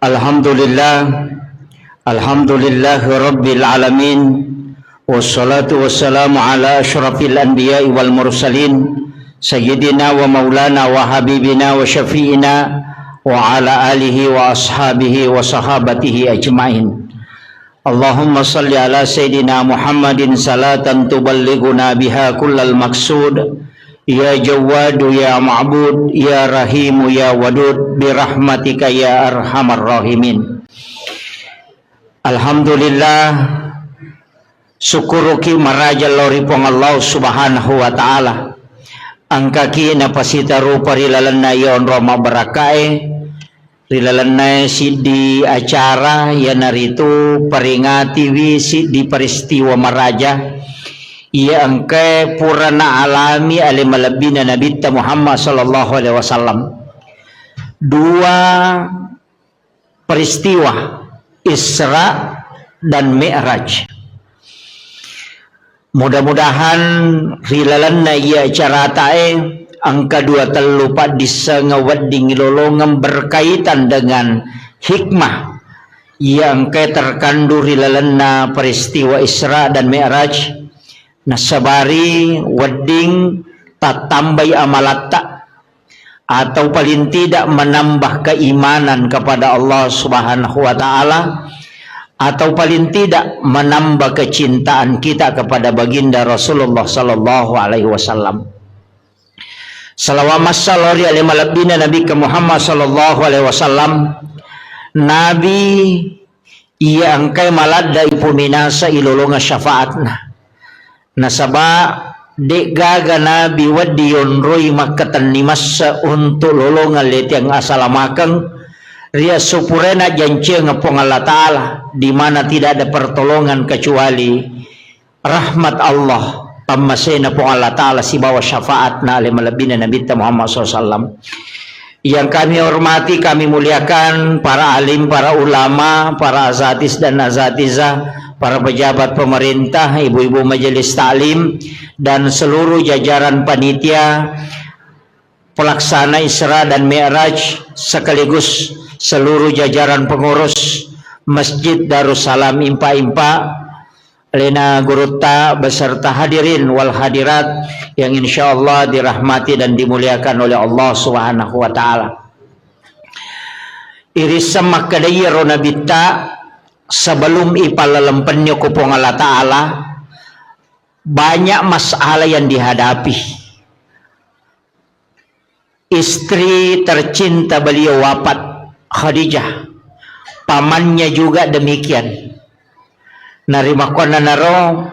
Alhamdulillah, alhamdulillahi rabbil alamin, wassalatu wassalamu ala asyrafil anbiya'i wal mursalin, sayyidina wa maulana wa habibina wa syafi'ina wa ala alihi wa ashabihi wa sahabatihi ajma'in. Allahumma salli ala sayyidina Muhammadin salatan tuballighuna biha kullal maqsud. Ya Jawadu ya Ma'bud ya Rahimu ya Wadud birahmatika ya Arhamar Rahimin. Alhamdulillah, syukuruki maraja loripong Allah subhanahu wa ta'ala. Angkaki napasita rupa rilalanna yon roma barakae rilalanna sidi acara yanaritu peringati wisi di peristiwa maraja ia angkai purana alami alimalabina Nabi Muhammad sallallahu alaihi wasallam. Dua peristiwa Isra dan Mi'raj. Mudah-mudahan rilalanna ia acara tae angka dua terlupa disengawadding lolongan berkaitan dengan hikmah yang angkai terkandung rilalanna peristiwa Isra dan Mi'raj. Nasabari wedding tatambai amalatta atau paling tidak menambah keimanan kepada Allah subhanahu wa ta'ala atau paling tidak menambah kecintaan kita kepada baginda Rasulullah sallallahu alaihi wasallam. Salawat sallallahu alaihi malabina Nabi Muhammad sallallahu alaihi wasallam. Nabi ia angkai maladda ipuminasa ilolonga syafaatna. Nasaba dek gaga Nabi wadiyon roy makatan nimasa untuk lolongan let yang asalamakang ria supurena janji ngapong Allah Ta'ala di mana tidak ada pertolongan kecuali rahmat Allah tamasena pong Allah Ta'ala si bawa syafaat na alimalabina Nabi Muhammad SAW. Yang kami hormati, kami muliakan para alim, para ulama, para azatis dan azatizah, para pejabat pemerintah, ibu-ibu majelis taklim dan seluruh jajaran panitia pelaksana Isra dan Mi'raj sekaligus seluruh jajaran pengurus Masjid Darussalam Impa-Impa Lena Gurutta beserta hadirin wal hadirat yang insyaallah dirahmati dan dimuliakan oleh Allah Subhanahu wa taala. Irisam makadayro nabita sebelum ipalalempennya kupong Allah Ta'ala banyak masalah yang dihadapi. Istri tercinta beliau wafat, Khadijah, pamannya juga demikian. Narimakona naro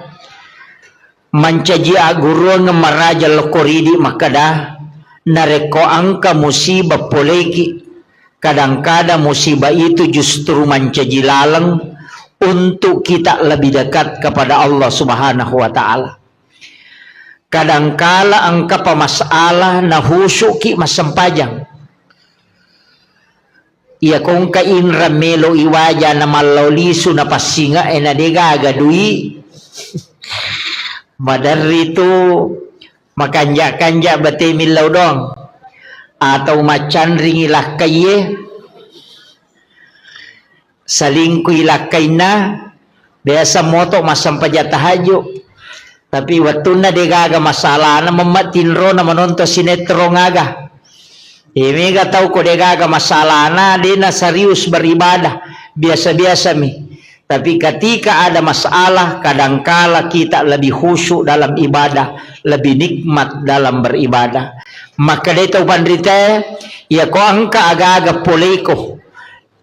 mancaji aguru ngemaraja lokoridi makada nareko angka musibah poleki. Kadang-kadang musibah itu justru mencaji lalang untuk kita lebih dekat kepada Allah Subhanahu wa ta'ala. Kadangkala angka pemasalah nahusuki masempajang. Ia kong kainra melo iwaja na malaulisu na pasinga na degaga dui. Madari itu makanja-kanja bate milaw dong. Atau macan ringilah kaye salingkuy lakay na biasa moto masampaja tahajo tapi waktu na degaga masalah na mamatinro na manonto sinetro ngaga imiga tau ko degaga masalah na di na serius beribadah biasa-biasa mi tapi ketika ada masalah kadangkala kita lebih khusyuk dalam ibadah lebih nikmat dalam beribadah. Maka dito pandrite ya ko angka aga-aga poleko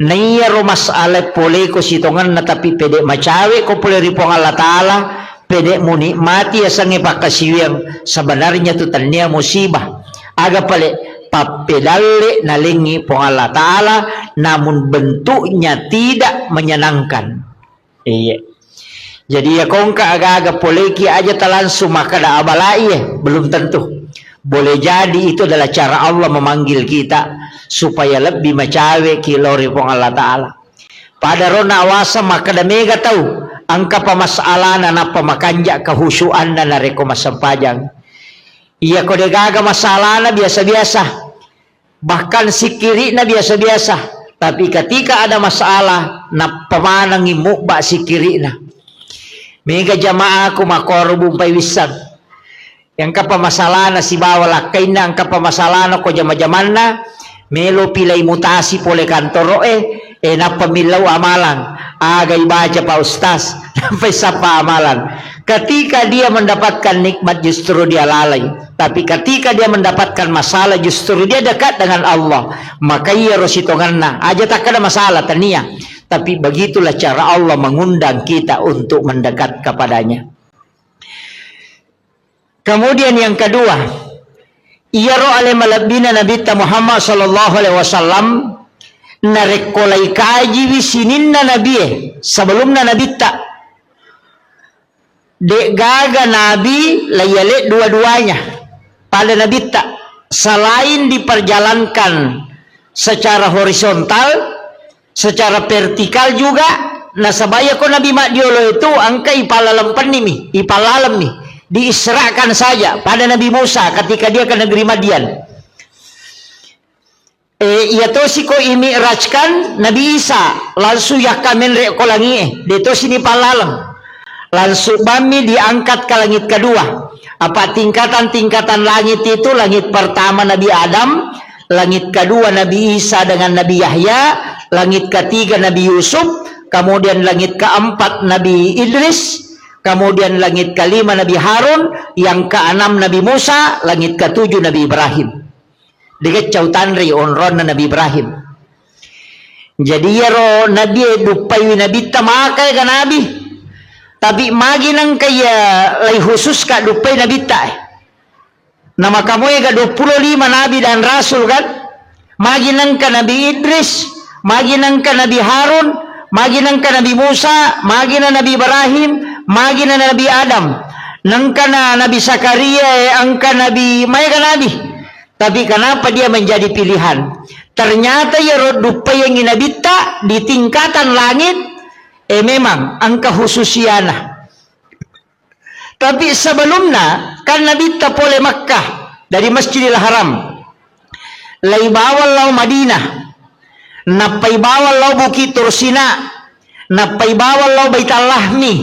naiya masalah poleko sitongan na tapi pede macawe ko poleri pong Allah Ta'ala pede munikmati asang ipakasiwang sebenarnya tu tanya musibah aga pale papedale nalingi pong Allah Ta'ala namun bentuknya tidak menyenangkan. Iya. Jadi ya kongka aga-aga poleki aja talansum maka da abalai belum tentu. Boleh jadi itu adalah cara Allah memanggil kita supaya lebih macawe kilori pong Allah Ta'ala. Pada rona awasa maka da mega tahu angka pamasalah na pamakanja kehusuan na nareko masempajang. Iya kode gaga masalah na biasa-biasa. Bahkan si kiri na biasa-biasa. Tapi ketika ada masalah na pamanang imu ba si kiri na. Mega jamaah ko makorubong paywisan. Yang kapamasalah na si bawal kay na ang kapamasalah na ko jama-jaman na melo pilay mutasi pole kantoro napamilaw amalan. Agay baca pa ustaz. Sampai sapa amalan. Ketika dia mendapatkan nikmat justru dia lalai. Tapi ketika dia mendapatkan masalah justru dia dekat dengan Allah. Maka ia rositonganna. Aja tak ada masalah tania. Tapi begitulah cara Allah mengundang kita untuk mendekat kepadanya. Kemudian yang kedua, ia ro ale malabina Nabi Muhammad sallallahu alaihi wasallam narekolai kaji wisininna Nabi sebelumna Nabi tak dek gaga Nabi layale dua-duanya pada Nabi tak selain diperjalankan secara horizontal, secara vertikal juga. Nah sabaya ko Nabi Madiolo itu angka ipalalam panimi, ipalalam nih diisrakan saja pada Nabi Musa ketika dia ke negeri Madian. Ia tosi ko imi'rajkan Nabi Isa langsung yakamen rek ko langi deto sini palalam langsung bami diangkat ke langit kedua. Apa tingkatan-tingkatan langit itu? Langit pertama Nabi Adam, langit kedua Nabi Isa dengan Nabi Yahya, langit ketiga Nabi Yusuf, kemudian langit keempat Nabi Idris, kemudian langit kelima Nabi Harun, yang keenam Nabi Musa, langit ketujuh Nabi Ibrahim. Dekat cautanri onron Nabi Ibrahim. Jadi ya ro Nabi dupai Nabi tamakai kan Nabi. Tapi magi nang kaya lay khusus ka dupai Nabi ta. Nama kamu ya 25 Nabi dan Rasul kan. Magi nang ka Nabi Idris, magi nang ka Nabi Harun, magi nang ka Nabi Musa, magi na Nabi Ibrahim, magi na Nabi Adam, nang ka na Nabi Zakaria, angka Nabi Maya ka Nabi. Tapi kenapa dia menjadi pilihan? Ternyata ya dupai yang inabita di tingkatan langit memang angka khususiana. Tapi sebelumnya kan Nabi tapole Makkah dari Masjidil Haram. Lai bawal lau Madinah. Napai bawal lau Bukit Tursina. Napai bawal lau Baitul Lahmi.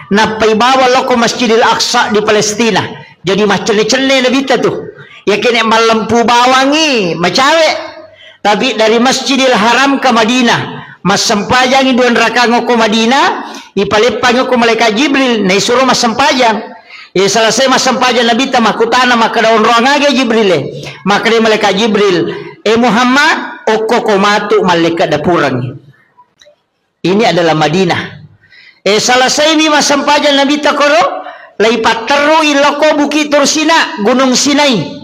Napai bawal lau ke Masjidil Aqsa di Palestina. Jadi macam-macam Nabi tuh. Ya kini malampu bawangi macawe. Tapi dari Masjidil Haram ke Madinah, mas sempajang iduan rakango ke Madinah, ipalipang ko malaikat Jibril, na isuro mas sempajang. Selesai mas sempajang Nabi ta makutana maka daun ruangage Jibril. Maka dia malaikat Jibril, Muhammad oko komatu malaikat dapurang. Ini adalah Madinah. Selesai ni mas sempajang Nabi ta koro, laipat teru iloko Bukit Tursina, Gunung Sinai.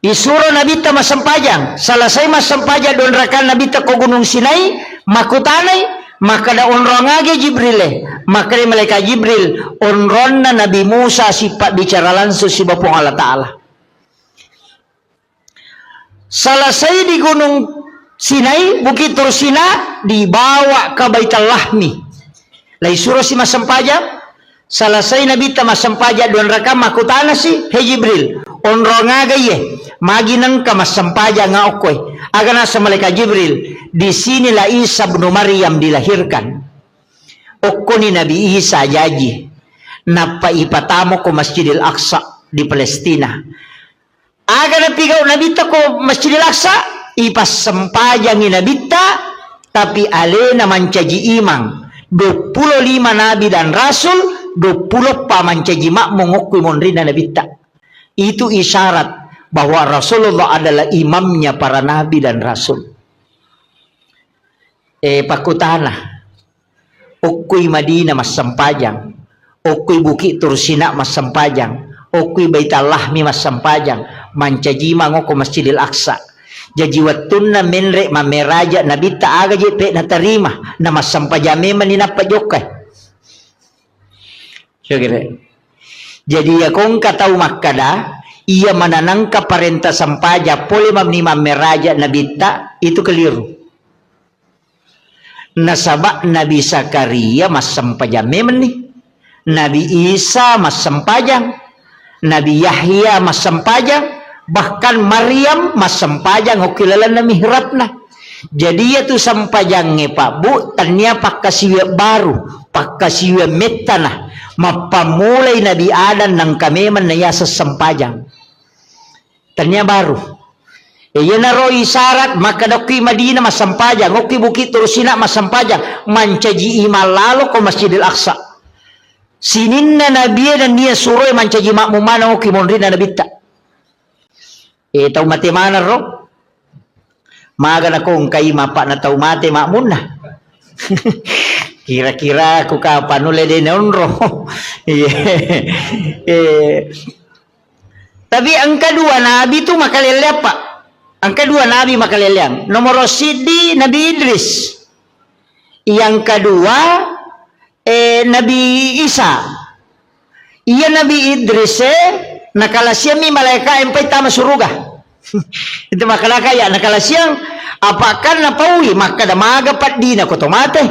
Disuruh Nabi ta masempajang. Selesai masempajang don rakan Nabi ta ko Gunung Sinai, makutanay, maka da onrongage Jibril. Maka di malaikat Jibril onron na Nabi Musa sipat bicara langsung si Bapong Allah Ta'ala. Selesai di Gunung Sinai, Bukit Tursina, dibawa ke Baitul Lahmi. Lai suruh si masempajang. Selesai Nabi ta masempajang don rakan makutana si he Jibril onrongaga ye magi nang ka masempajang nga okoy agana sa malaikat Jibril di sinilah Isa bin Maryam dilahirkan. Okko ni Nabi Isa jaji napaipatamo ko Masjidil Aqsa di Palestina. Agana pigaw Nabi ta ko Masjidil Aqsa ipasempajang ni Nabi ta tapi alena mancaji imang 25 Nabi dan Rasul 20 pamancaji makmung ngokui monrina Nabi ta. Itu isyarat bahwa Rasulullah adalah imamnya para nabi dan rasul. Pakutana ukui Madinah mas sempajang, ukui Bukit Tursina mas sempajang, ukui Baitul Lahmi mas sempajang, mancajima ngoko Masjidil Aqsa. Jadi watunna menrek mameraja Nabi ta aga jepe na tarima na mas sempajame manina pajokay. Jadi ya kong katau makada ia mananangka parenta sampaja pole mamnima meraja Nabi ta itu keliru. Nasabak Nabi Zakaria mas sampaja memeni, Nabi Isa mas sampajang, Nabi Yahya mas sampajang, bahkan Maryam mas sampajang okilalan na mihrabna. Jadi ya tu sampajangnya Pak Bu, tanya pakasiwa baru, pakasiwa metana, mapamulay Nabi Adam ng kameman na yasa sampajang. Tanya baru. Iya na ro isarat makadaki Madinah masampajang, oki bukit terusina masampajang, mancaji imalalo ko Masjidil Aqsa. Sinin na Nabi dan dia suruh mancaji makmumana oki monrin na nabita. Tahu mati mana ro? Maga na kong kay mapa na tahu mati makmun na. Kira-kira aku kapan ulay din onro. Tapi ang kedua Nabi itu makalelya Pak. Ang kedua Nabi makalelyang. Nomor sidi Nabi Idris. Yang kedua Nabi Isa. Iya Nabi Idris nakalasyang mi malaika empay tama suruga. Itu makalaka ya nakalasyang apakan napawi maka damaga padi na kotomate.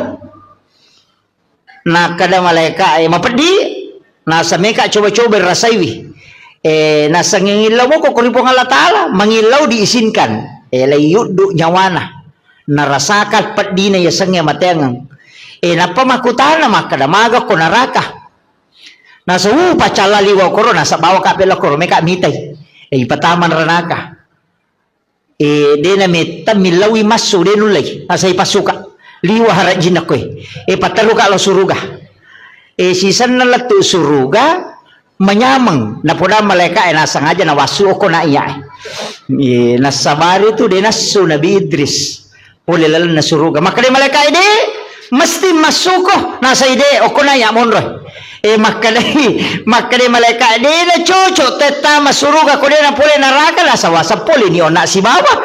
Nakada malaika mapadi nasa meka coba-coba rasaiwi. Nasa ngingilaw mo ko kuripong Allah Ta'ala mangilaw diisinkan layudu nyawana narasakat pat di na yasangya matengang napamakutan na makadamaga ko naraka nasa pacala liwaw ko nasa bawa kapila ko may kamitay ipataman ranaka di na may tamilawi maso di nulay nasa ipasuka liwa harajin ako pataluka lo suruga sisan na lato suruga menyamang na poda malaika nasa ngaja na wasu ko na iya nasabari tu de nasu Nabi Idris ulilal na suruga maka de malaika ide mesti masuko nasa ide o ko na ya monro maka de malaika ide na cucu teta masuruga ko de na pole neraka la sawasa pole ni ona si bawah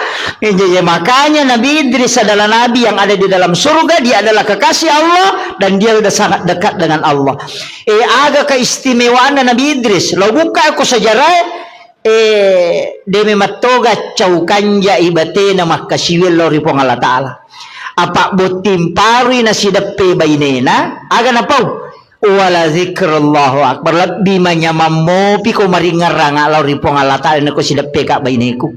makanya Nabi Idris adalah nabi yang ada di dalam surga, dia adalah kekasih Allah dan dia sudah sangat dekat dengan Allah. Aga keistimewaan Nabi Idris. Lo buka aku sejarah demi matoga caukanja ibate na makasiwil lo ripong Allah Ta'ala. Apa butimpari na sidape bainena aga na pau wala zikrullahu akbar lebih manyamamopi ko maringarang lo ripong Allah Ta'ala na ko sidape ka baineku.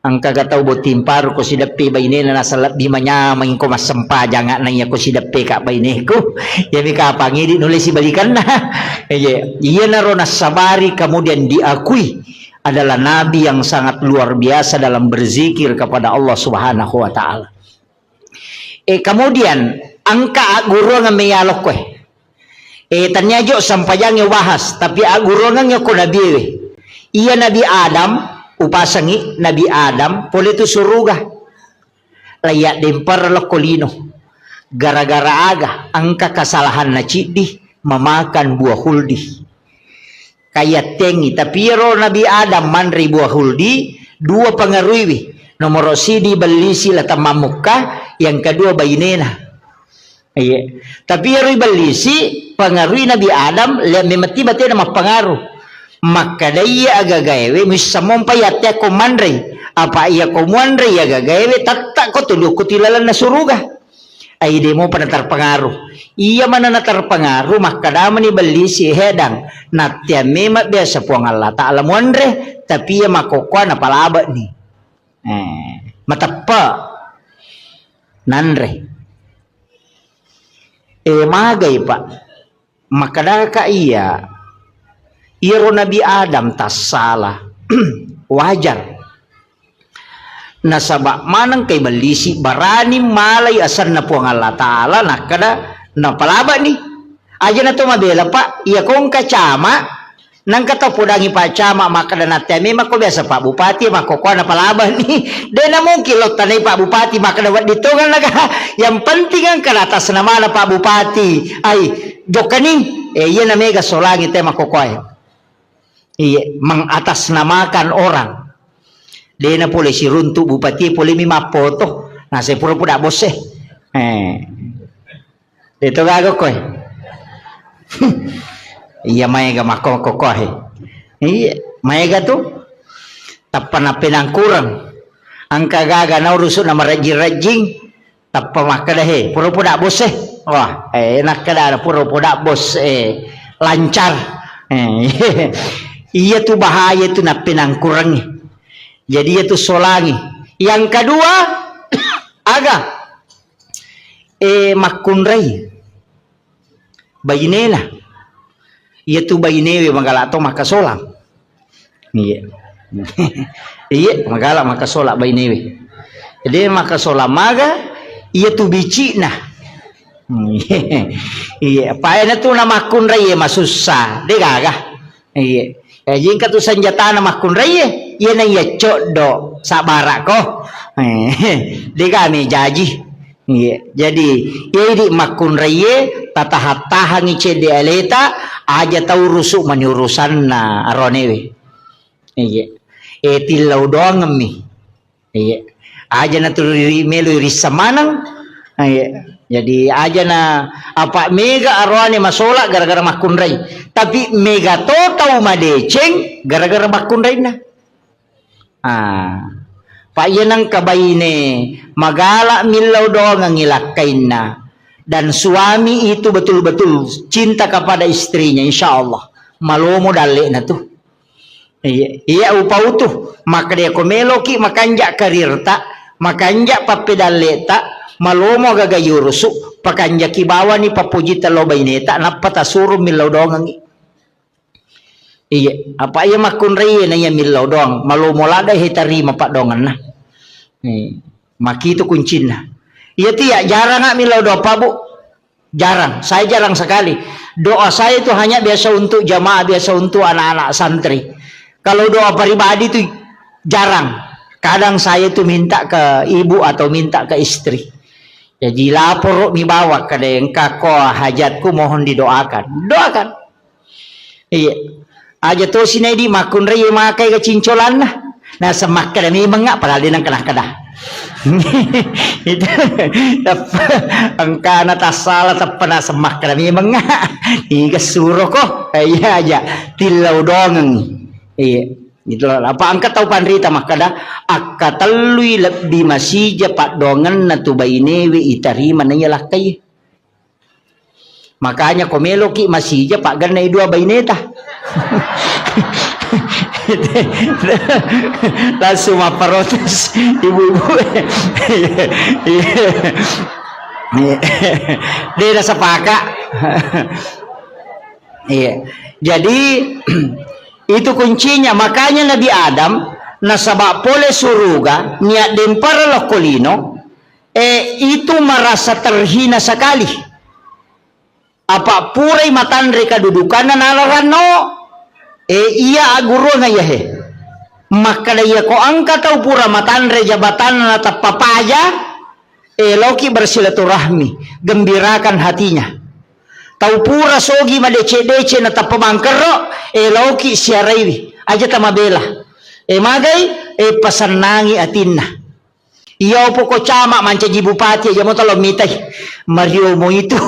Ang kagataw botimparo ko sidapi baine na nasa di manyamang ko masampaja nga nang ko sidapi ka baine ko yami kapangi di nulis si balikan na iya na ro nasabari kemudian diakui adalah nabi yang sangat luar biasa dalam berzikir kepada Allah Subhanahu wa taala. Kemudian angka guru nga mayalok ko tanyajo sampajang bahas tapi guru nga ko nabi iya Nabi Adam upasangi Nabi Adam pole tu suruga layak dempar lokolino gara-gara aga angka kesalahan na cidi memakan buah huldi kaya tengi tapi ro Nabi Adam manri buah huldi dua pengaruhi nomor sidi balisi lata mamuka yang kedua bainena tapi ro balisi pengaruhi Nabi Adam memati bate na mapengaruh maka daya agagawe misamon payate ko manre apa iya ko manre agagawe tatak ko tuluk ko tilalan na suruga ay di mo pa natarpangaruh iya man na natarpangaruh maka daman ni balisi hedang natya mema biasa po ang Allah Ta'ala manre tapi iya makokwa na palaba ni matapa nanre magay pa makadaka iya iro Nabi Adam tas salah wajar nasaba manang kay balisi barani malay asan na po ang Allah Ta'ala nakada napalaba ni aja na to mabela pa iya kong kacama nang katapudangi pa cama makada nateme mako biasa Pak Bupati makokwa na palaba ni de na mo kilot tanay Pak Bupati makada wat dito nga naga yang penting ang kalatas naman na Pak Bupati ay jokaning iya na mega solangi te makokwa mengatasnamakan orang dia na pole si runtu bupati pole mi mapoto nasa pura-pura bos dito gago ko iya maiga makoko ko iya maiga tu tappan na pinangkurang ang kagaga na uruso na marajing-rajing tappa makada pura-pura bos wah nakada pura-pura bos lancar iya tu bahaya tu na pinangkurangi jadi itu solangi Yang kedua aga makunray bayinela iya tu bayinewe magala to makasolang iya iya magala makasola bayinewe jadi makasola maga iya tu bici nah iya paena tu na makunray masusa de gaga iya jingka tu senjata na makunray iya na iya codo sabara ko de kami jaji iya jadi iya makun raye tatahatahan icede aleta aja tau rusuk maniurusan na aronewe iya tilau doang ngemi iya aja na turiri melu risamanang iya jadi aja na apa mega arone masola gara-gara makun ray tapi mega to tau madeceng gara-gara makun ray na payanang kabayine magala milaw doang ang ilakain na dan suami itu betul-betul cinta kepada istrinya insyaallah malomo dali na tu iya upau tu maka dia komeloki makanja karirta makanja papedaleta malomo gagayurusu pakanja kibawa ni papujita lo baineta napatasuro milaw doang ang iya apa iya makun ray na iya milaw doang malumolada hitarima pak dongan na makito kuncin na iya tiya jarang nga milaw doa pa bu jarang saya jarang sekali doa saya itu hanya biasa untuk jamaah biasa untuk anak-anak santri kalau doa pribadi itu jarang kadang saya itu minta ke ibu atau minta ke istri jadi lapor mi bawa kada yang kako hajatku mohon didoakan doakan iya aja to sinay di makun ray makai kecincolan na semak kada memang nga padahal din ang kanah-kanah itu ang kana tasala tapana semak kada memang nga iga suro ko iya aja tilaw dongeng iya itu apa angkat tau panrita makada akatalui lebih masija pak dongan na tubaynewe itarima na yalakay makanya komeloki masija pak ganay dua baineta langsung maparotes ibu-ibu dia dah sepaka iya jadi itu kuncinya makanya Nabi Adam nasaba pole suruga niat din para lokolino itu merasa terhina sekali apa purai matandre kadudukan na nalarano iya aguro na yahe maka daya ko angka tau pura matandre jabatan na tapapaya loki bersilaturahmi gembirakan hatinya tau pura sogi madece-dece na tapamangkero loki siaraiwi aja tamabela magay pasanangi atinna iya po ko cama mancaji bupati aja mo talo mitay Mario mo itu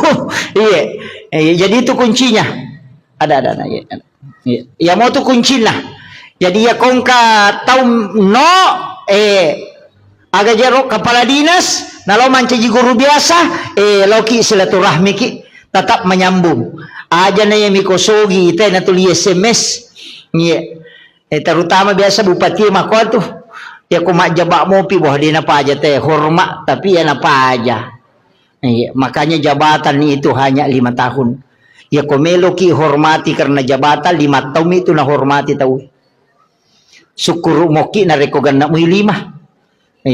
iya jadi itu kuncinya ada ya mau tu kuncinya jadi ya kongka tahu no aga jaro kepala dinas nalo mancaji guru biasa loki silaturahmi ki tetap menyambung aja na yang mikosogi ite na tuli SMS terutama biasa bupati mako tuh ya ko majabak mo pi boh dina pa aja teh hormat tapi ya napa aja makanya jabatan itu hanya 5 tahun ya komelo ki hormati karena jabatan 5 tahun itu na hormati tahu syukur moki na rekogan na 5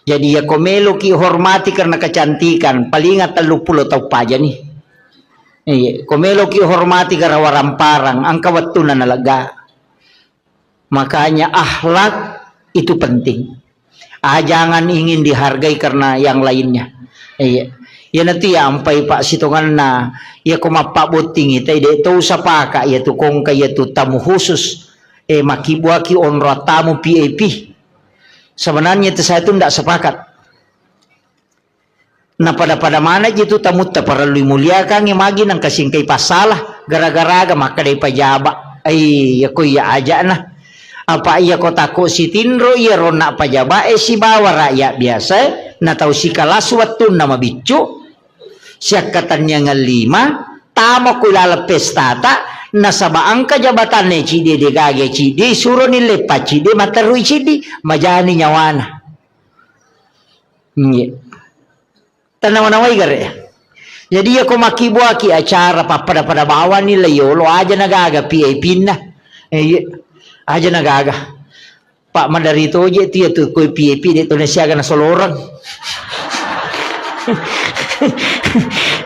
jadi ya komelo ki hormati karena kecantikan palingat 30 tahun pa aja nih komelo ki hormati karena waramparang angka waktu na nalaga makanya akhlak itu penting jangan ingin dihargai karena yang lainnya ya nanti ya ampai pak sitongan na ya kumapak boting ita ide to sa paka ya tu kong kaya tu tamu khusus makibuaki onra tamu PAP sebenarnya itu saya tu ndak sepakat na pada mana gitu tamu ta para lui muliakan magi nang kasingkay pasalah gara-gara maka dai pajaba ya ko ya aja na apa iya ko tako si tinro iya rona pajaba si bawa rakyat biasa na tahu si kalaswat tu nama bicu siya katanya nga 5 tamo ko ilalapes tata nasabaang kajabatan ne chidi de gage chidi suro ni lepa chidi matarui chidi majani nyawana Tanaw-naway gare. Jadi ako makibuaki acara pada bawa nila yolo aja nagaga PAP na. Aja nagaga. Pak Madarito aja itu ya tuh koi PAP di Indonesia na solorang.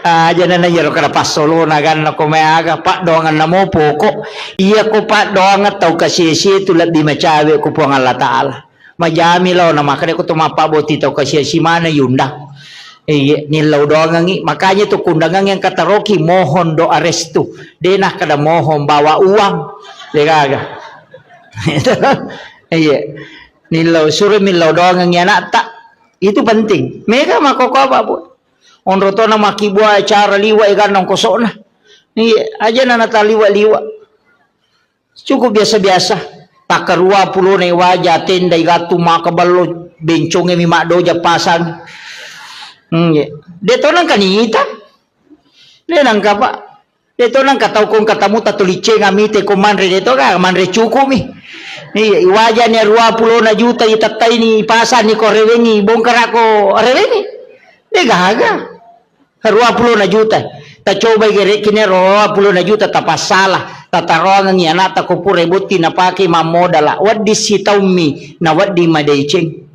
Aja na yelo kada pas solo nagan na kumaga pak doangan na mo poko. Iya ko pak doangan tau kasi tulad di macawe ko po ang Allah Ta'ala. Majami law na makanya ko tumapaboti tau kasi si mana yunda. Nilaw doang ngi makanya tuh kundangan yang kata Rocky mohon doa restu denah kada mohon bawa uang dekaga nilaw suruh nilaw doang ngi anak tak itu penting mereka makoko apa bu onro to na makibua acara liwa ikan nong kosok na aja na nataliwa liwa cukup biasa-biasa pakarua pulo na wajah tenda igatu makabalo bencongnya mima doja pasang Deto nang kanita. Le nang kapa. Deto nang kataw kong katamu tatuliche ngamite ko manre deto ka manre cukumi. Ni iwaja ni 20 na juta itatay ni pasan ni ko rewengi bongkar ako rewengi. De gaga. 20 na juta. Ta coba gere kini 20 na juta tapasala. Tatarongan ni anata ko pure buti na paki mamodala. Waddi sitaumi na waddi madaycheng.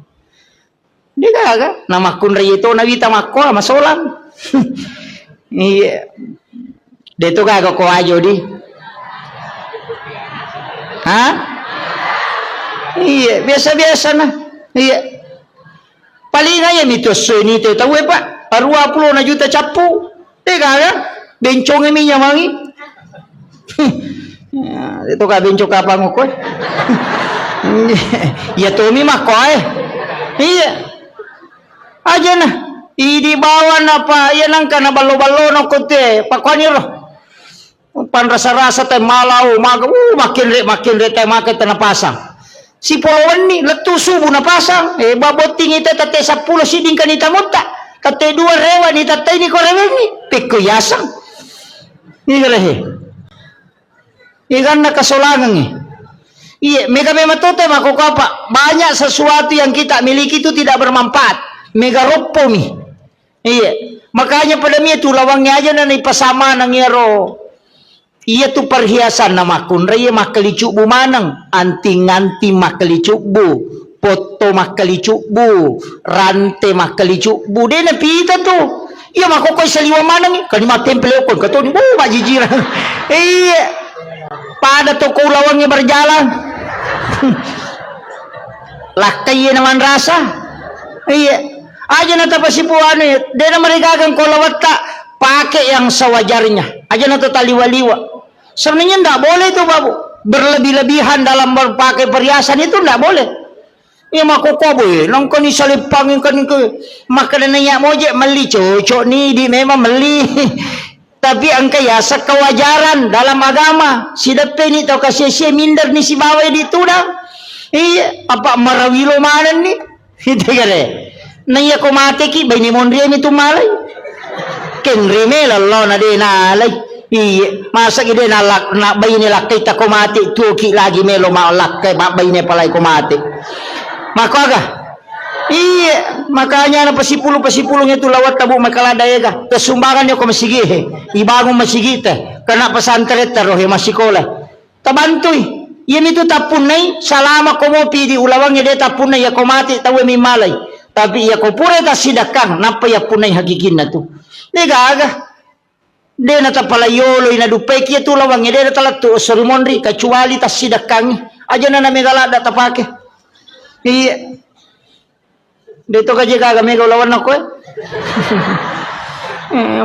Di gaga nama kun rito na wita makko masolang iya deto gaga ko ajo di iya biasa-biasa na iya paling aja mitos nito tahu pak 20 na juta capu di gaga bencong emi nyamangi itu ka bencong apa ngoko ya tomi makko iya aja na idi bawa na pa yan ang ka na balo-balo na kote pakwaniro pan rasa-rasa tayo malaw makin re tayo makit na pasang si polowan ni latusubo na pasang baboting ita tate 10 siding kanita muta tate 2 rewa ni tatay ni korewengi piko yasang igalehe ikan na kasolangan iya mega mematote makukapa banyak sesuatu yang kita miliki itu tidak bermanfaat mega ropo mi iya makanya pada mi itu lawangnya aja na ipasama ng yero iya tu perhiasan na makun raya makalicubu manang anting-anting makalicubu foto makalicubu rante makalicubu de na pita tu iya makokoy sa liwa manang kanima temple ko kato ni majijira iya pada to ko lawangnya berjalan lakay naman rasa iya aja na tapasipuan de na marigagang kolawat ka pakai yang sewajarnya aja na taliwa-liwa sebenarnya ndak boleh itu babu berlebih-lebihan dalam berpakai perhiasan itu ndak boleh ya makokobo nang kani salipangin kan ke makanan nya moje meli cocok ni di memang meli tapi angka ya sekawajaran dalam agama si depe ni tau kasih minder ni si bawa di tudang iya apa marawilo manan ni itu kare naya ko mate ki bay ni mondria mi tumalay ken reme lallo na de nalay iya masa ide na bay ni lakay ta ko mate tuki lagi melo malak kay bay ni palay ko mate makaga iya makanya na pasipulong itu lawat tabu makaladaya ka kasumbangan niyo ko masigih ibagong masigite kana pasantret tarohe masikola tabantoy yan itu tapunay salama ko mo pidi ulawang ide tapunay ya ko mate tawe mi malay tapi ya ko pura ta sidakang napaya punay hagikin na to degaga de na tapalayolo ina dupay kiya tulawang de na talatu sarimonri kecuali ta sidakang aja na megalada tapake iya dito ka jaga mega lawan ako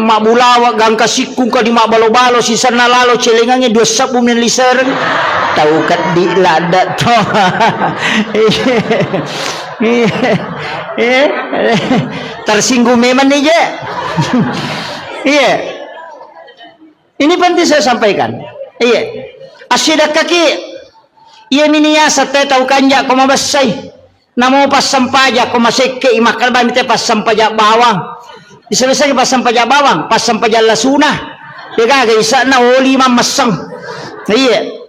mabulawa gang kasikung ka di mabalo-balo si sana lalo celengangnya 2 sabum ng liser tahu kat di lada to tersinggung memang nih je iya ini penting saya sampaikan iya asyidak kaki iya miniya sa te tahu kanja ko mabasay namo pas sampaja ko maseke imakal ba mite pas sampaja bawang disebesar pas sampaja bawang pas sampaja lasuna dega isa na oli mamasang iya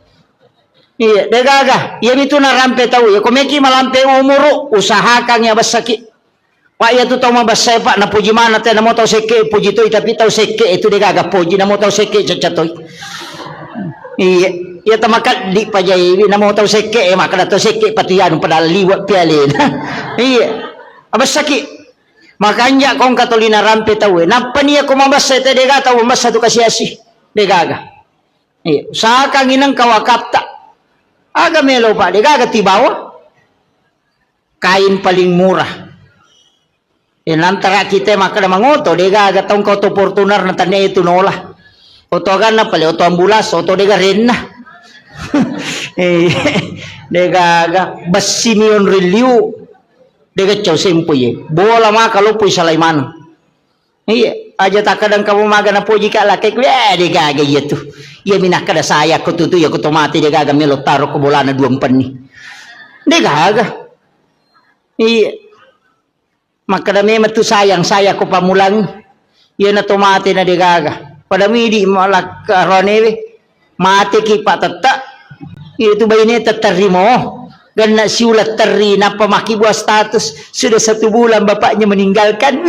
iya degaga iya itu na rampe tahu ya komeki malampe umuro usahakan ya basaki Pak ya tu tahu mabas saya pak na puji mana teh na mo tahu seke puji tu tapi tahu seke itu dia gagap puji na mo tahu seke cacatoy. Iya, ya tamakat di pajai na mo tahu seke maka tahu seke patian padahal liwat pialin. Iya. Abas sakit. Makanya kong katolina rampe tahu napa niya ko mabas saya teh dia tahu mabas satu kasiasi dia gaga. Iya, saka nginang kawakapta. Aga melo pak dia gaga tibawa. Kain paling murah. Antara kita maka mangoto dega aga tong ko to Fortuner na tanya itu nola. Oto gana pale oto ambulas oto dega renna. Dega aga basimion reliu. Dega chow sempuye. Bola maka lupu Sulaiman. Iya, aja tak kadang kamu maga na puji ka laki dega aga itu. Iya minak kada saya ko tutu ya ko tomati dega aga melo taro ko bola na 2 ni. Dega aga. Iya. Maka dami matu sayang saya ko pamulang yan na tumati na digaga padami di malak ronewe mati ki patata itu bayine tatarimo ganna siulat teri na pamaki buah status sudah 1 bulan bapaknya meninggalkan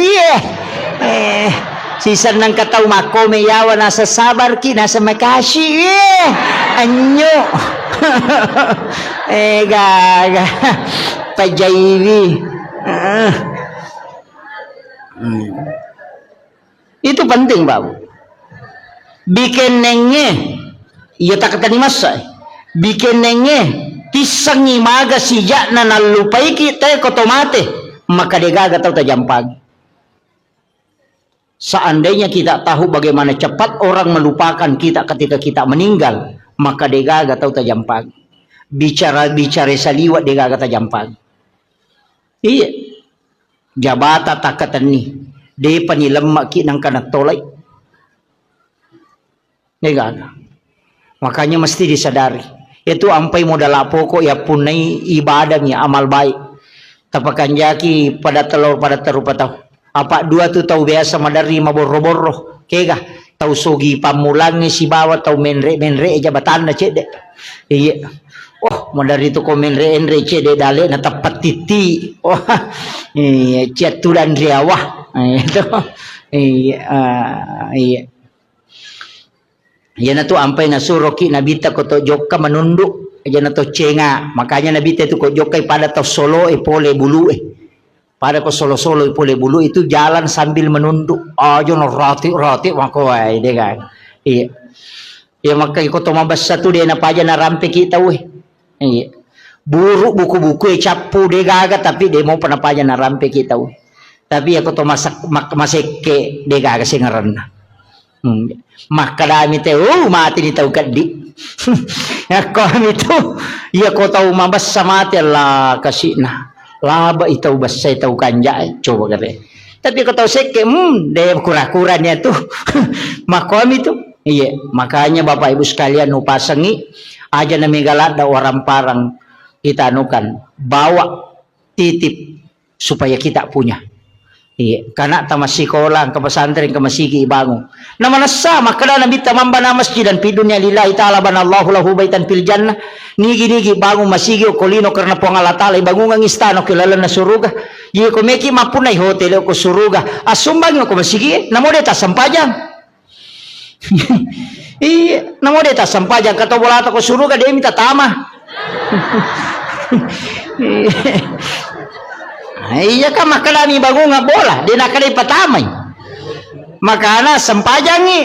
sisan nang kataw makome yawa nasa sabar ki nasa makasih anyo gaga pajaiwi itu penting Pak. Bikin nenge iya tak kata masa bikin nenge tisangi maga sijak na nalupai kita kotomate maka dia gagal tahu tajam pagi. Seandainya kita tahu bagaimana cepat orang melupakan kita ketika kita meninggal maka dia gagal tahu tajam pagi. Bicara saliwat dia gagal tajam pagi. Iya. Jabata takatan ni de panilemak ki nang kana tolay negaga makanya mesti disadari itu ampai modal pokok ya punai ibadahnya amal baik tapakan jaki pada telur pada terupa tahu apa 2 tu tahu biasa madari maboro-boro kega tahu sogi pamulangi si bawa tahu menre jabatan na cede iya. Oh, madari itu komen re cede dale na tapat titi. Oh, iya catulan riawah. Itu. Iya. Yan tu ampai na suroki nabita ko to jokka manunduk. Yan to cenga. Makanya nabita itu ko jokai pada to solo pole bulu Pada ko solo pole bulu itu jalan sambil menunduk. Ajo no roti mako ai de kan. Iya. Ya maka ko to mabas satu dia na paja na rampe kita weh. Iya. Buruk buku-buku capu dia gaga tapi dia mau pernah paja na rampe kita weh. Tapi aku to masake dia gaga singaran. Maka dami teh mati di tahu kadi. Ya kami tu ya ko tahu mabas sama mati Allah kasihna. Laba itu bas saya tahu kanja coba kata. Tapi ko tahu seke dia kura-kuranya tu. Makom itu. Iya, makanya Bapak Ibu sekalian nupasangi aja na migalada orang parang kita anukan bawa titip supaya kita punya. Iya, karena tamas sekolah ke pesantren ke masigi ibangu. Nama nasa makala nabi tamamba na masjid dan pidunya lillahi ta'ala banallahu lahu baitan fil jannah. Nigi bangun masigi o kolino karena po Allah ta'ala ibangun ang istano kilala na suruga. Yi ko meki mapunay hotel ko suruga. Asumbang ko masigi namo deta sampajang. Iya, namo deta sampajang kato bola ko suruga dia minta tama. Iya kan makalami bago nga bola di nakali patamay makana sampajangi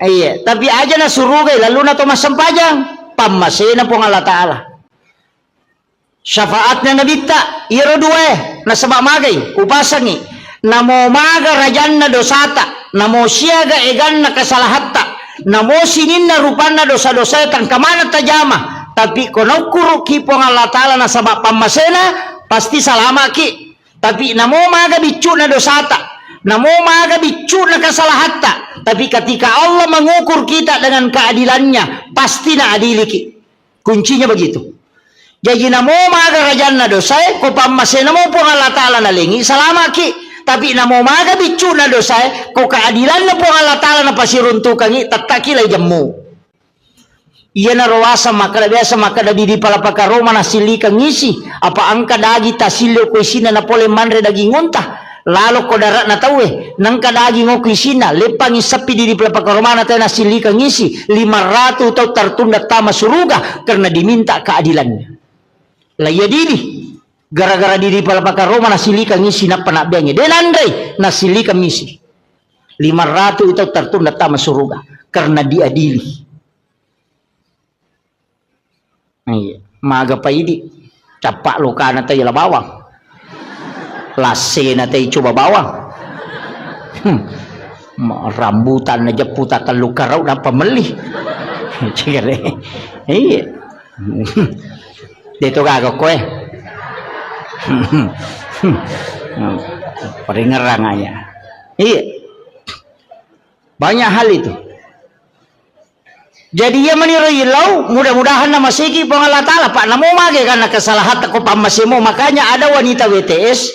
iya tapi aja na surugay lalo na to masampajang pamasina po ng Allah Ta'ala syafaat na nabita iro duwe na sabamagay upasangi namo maga rajan na dosata namo siyaga egan na kasalahatta namo sinin na rupan na dosa-dosa tang kamana tajama tapi kono kuro kipo ng Allah Ta'ala na sabak pamasina pasti salama ki tapi namo maga bicu na dosata namo maga bicu na kasalahatta tapi ketika Allah mengukur kita dengan keadilannya pasti na adili ki kuncinya begitu jadi namo maga rajan na dosa ko pamase namo po Allah Ta'ala na lingi salama ki tapi namo maga bicu na dosa ko keadilan na po Allah Ta'ala na pasiruntukan ki tatakilay jammu iya na rawasa makada biasa makada di palapaka Roma na silika ngisi apa angka dagi tasilyo ko isina na pole manre daging unta lalo ko darat na tawe nang kadagi ngo kisina lepang isapi di pelapakaromana tayo na silika ngisi 500 tau tertunda tama suruga karena diminta keadilannya laya dili gara-gara di pelapakaromana silika ngisi na panabengnya dan andai na silika ngisi 500 tau tertunda tama suruga karena diadili. Iya, maga pa idi capak luka na tayo labawang lase na tayo coba bawang rambutan na japuta taluka raw na pameli iya dito gago ko peringerang aja iya banyak hal itu. Jadi ia meniru ilau mudah-mudahan nama segi pengalat Allah pak namo mage karena kesalahan aku pamasimo makanya ada wanita WTS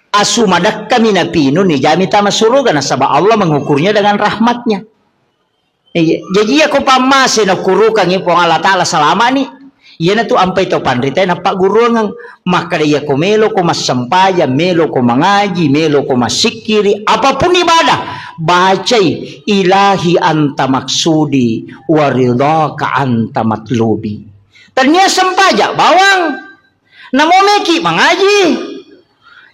asumadak kami napinu nih jami tama suruga nasabah Allah mengukurnya dengan rahmatnya. Jadi aku pamase na kurukan ipo pengalat Allah selama nih ia na tu ampai to pandrita na pak guru ngang maka dia ko melo ko masampaya melo ko mengaji melo ko masikiri apapun ibadah bacai ilahi anta maksudi waridaka anta matlubi ternyata sempaja bawang namo meki mengaji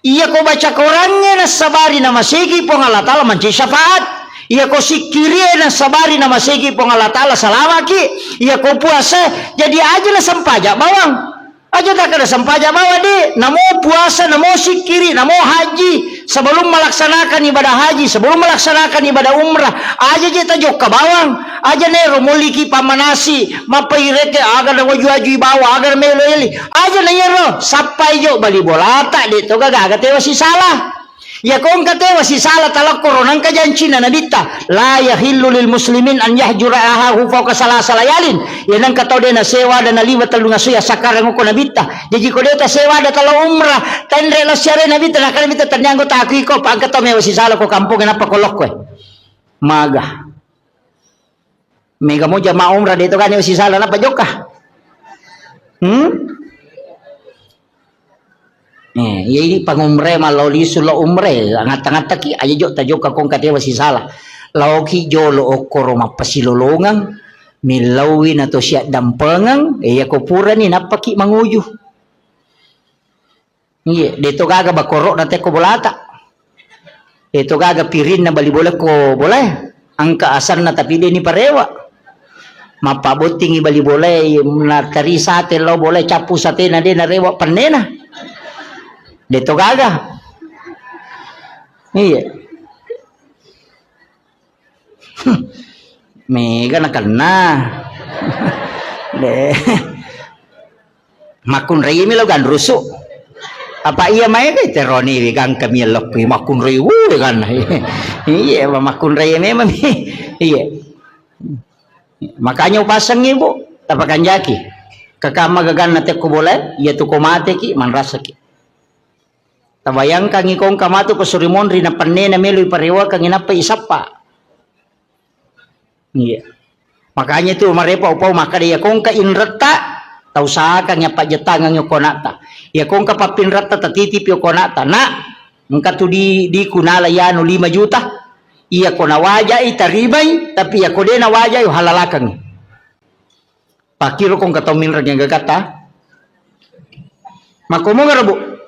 iya ko baca Qurannya na sabari na masigi pengalatala manci syafaat iya ko sikiri na sabari na masigi pengalatala salamaki iya ko puasa jadi aja na sempaja bawang aja tak ada sempaja bawa deh namo puasa namo sikiri namo haji sebelum melaksanakan ibadah haji sebelum melaksanakan ibadah umrah aja kita jok ke bawang aja nero muliki pamanasi mapairete agar waju-waju bawa agar meleli aja nero sampai jo bali bolata deh to gaga tewa si salah ya kong katewa si salah talak koronang kajancina nabita la yahillu lil muslimin an yahjura ahahu fawqa salayalin ya nang katau de na sewa dan liwat talunga suya sakarang ko nabita jadi ko de ta sewa da talo umrah tendre la syare nabita na kan bita tanyanggo ta ko pangkat to mewa si salah ko kampung na pakolok ko maga mega mo jama umrah dito kan si salah na pajoka ya ini pangumre maloli sulo umre angat-angat taki aja jok tajok kakong katewa si salah lauki jolo okoro mapasilolongang milawin atau siya dampengang ya kopura ni napaki manguju iya dito gaga bakorok na teko bolata dito gaga pirin na bali boleh ko boleh angka asan na tapi ni parewa mapabuting ibali boleh na karisate lo boleh capu sate na de na rewa panena dito gaga iya mega na karena makun rey milo gan ruso apa iya may kay teroni gang kami lok makun rey gan iya makun rey memang iya makanya upasang ibu tapakan jaki kakama gagan nate ko boleh iya tu ko mate ki man rasa ki tabayang kang ikong kamato pasurimon rin na panne na melo iparewa kang inapa isapa. Iya. Makanya itu marepa upaw makada kong ka inrata tau sa kang ya pajetangang yo konata. Ya kong ka papinrata tatitip yo konata na engka tu di kunala yano 5 juta. Iya ko nawaja itaribay tapi ya ko de nawaja yo halalakang. Pakiro kong katomin ra yang gagata. Makomo ngarabu.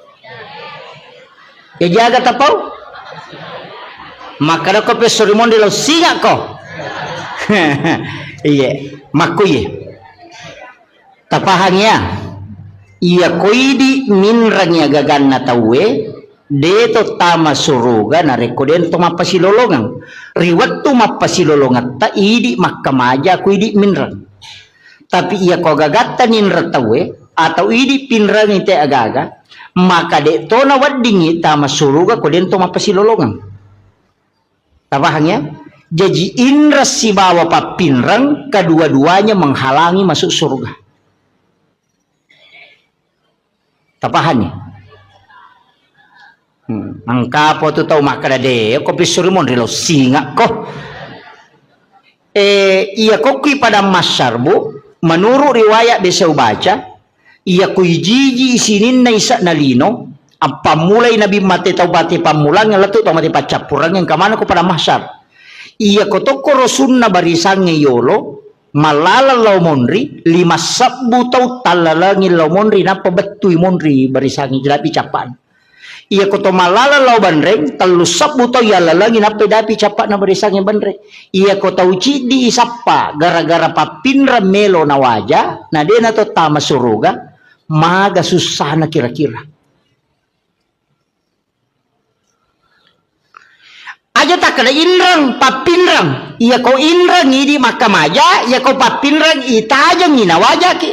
Ya jaga tapau maka ko pesorimon de lo singa ko iya makuye tapahangnya iya koidi minrangnya gaganna tawe deto tama suruga na rekoden to mapasilolongan riwat to mapasilolongan ta idi makamaja koidi minrang tapi iya ko gagatta ninra tawe atau idi pinrang ite agaga maka de to na waddingi tama suruga ko den to mapasilolongan tabahangnya jadi indra si bawa papinrang kedua-duanya menghalangi masuk surga tapahannya angka po to tau maka de ko pisurimon rilo singa ko iya ko ki pada masyarbu menurut riwayat bisa baca iya ko jiji isinin na isa na lino Apa mulai Nabi mati tau bati pamulang yang letu tau mati pacapurang yang kamana ko pada mahsyar. Iya ko toko rosunna barisange yolo malala law monri 5 sabbu tau talalangi law monri napa betui monri barisange jelapi capan. Iya ko to malala law bandreng 3 sabbu tau yalalangi napa dapi capan na barisange bandreng. Iya ko tau cidi isappa gara-gara papinra melo na waja na dena to tama suruga maga susah na kira-kira. Aja tak kena inrang, papinrang. Iya kau inrang ini maka maja, iya kau papinrang ita aja ngina wajah ki.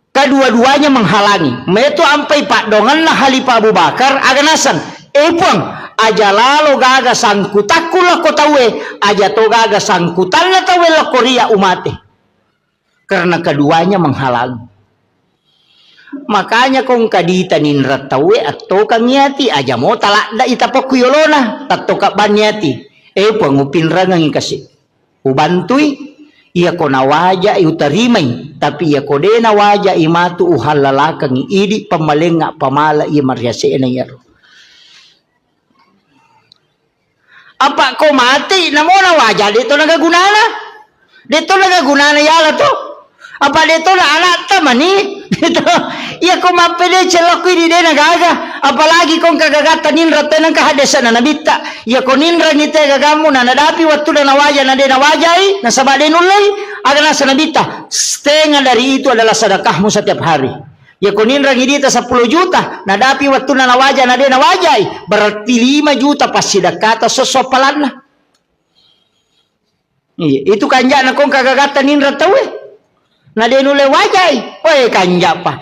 Kedua-duanya menghalangi. Metu ampai pak dongan lah Halifah Abu Bakar aganasan. Puang, aja lalu gaga sangkutakulah kau tahu aja to gaga sangkutan lah tahu lah Korea umate. Karena keduanya menghalangi. Makanya kung kadita ninrat tawe atau kang yati aja mo talak da itapok kuyolona tato ka banyati pangupin rangang kasi ubantui iya ko nawaja utarimay tapi iya ko de nawaja imatu uhalalakang idi pamalenga pamala iya maryase na yaro apa ko mati namo nawaja dito nagagunana yala to apa dito na anak tamani dito iya ko mapede celok di dena gaga apalagi kong kagagatan ninra tenang kahadasan na nabita iya ko ninra nite gagamu na nadapi waktu na nawaja na dena wajai na sabade nulay aga na sa nabita setengah dari itu adalah sedekahmu setiap hari iya ko ninra ngidita 10 juta nadapi waktu na nawaja na dena wajai berarti 5 juta pasidakata sosopalan na iya itu kanja na kong kagagatan ninra tawe na denule wajai kanja pa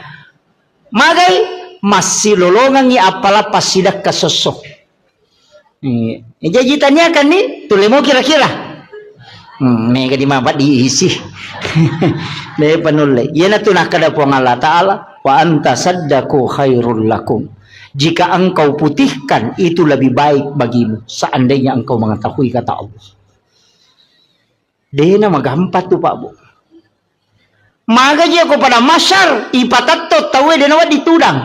magay masih lolongan ni apala pasidak kasosok. Jajitannya kan ni tulemo kira-kira. Mega di mabat diisi. Le panule. Yana tunah kada puang Allah Taala wa anta saddaku khairul lakum. Jika engkau putihkan itu lebih baik bagimu seandainya engkau mengetahui kata Allah. Dena magampat tu Pak Bu. Maka dia kepada masyar ipatato tawe denawa ditudang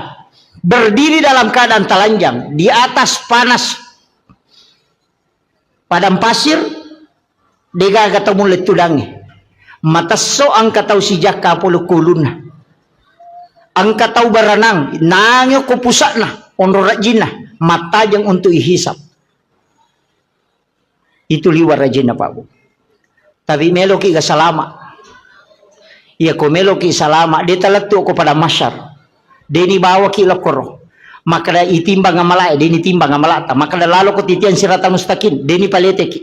berdiri dalam keadaan telanjang di atas panas padang pasir dega ketemu letudangi mata so angka tau si jaka puluh kuluna angka tau baranang nangyo ko pusakna onro rajina mata jang untuk ihisap itu liwar rajina Pak Bu tapi meloki ga salama iya ko meloki salama dia talatu ko pada masyar deni bawa ki lokoro maka da itimbang ngamalai deni timbang ngamalata maka da lalo ko titian sirata mustaqim deni palete ki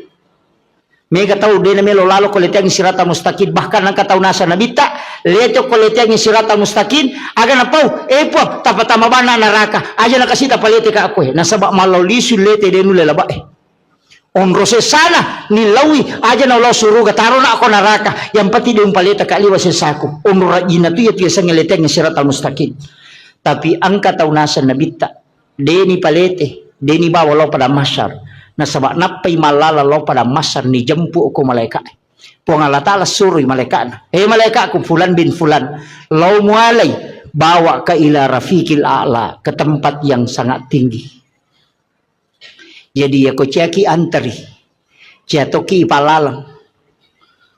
mega tahu deni melo lalo ko letiang sirata mustaqim bahkan angka tahu nasa nabita leto ko letiang sirata mustaqim aga na pau po tapatama bana naraka aja nakasita palete ka ako nasaba malaw lisu lete denu lelaba onrose sana nilawi aja na Allah suruh taro na ako naraka yang pati yung paleta kaliwa sesaku onro rajina tu ya tiasa ngeleteng ng sirat al-mustaqim tapi angka taunasan nabita deni palete deni bawa lo pada masyar na sabak napay malala lo pada masyar ni jempu ako malaikat po nga latala suruh malaikat malaikat ko fulan bin fulan lo mualay bawa ka ila rafiqil a'la ke tempat yang sangat tinggi. Jadi ya ko ciaki antari ciatoki palalang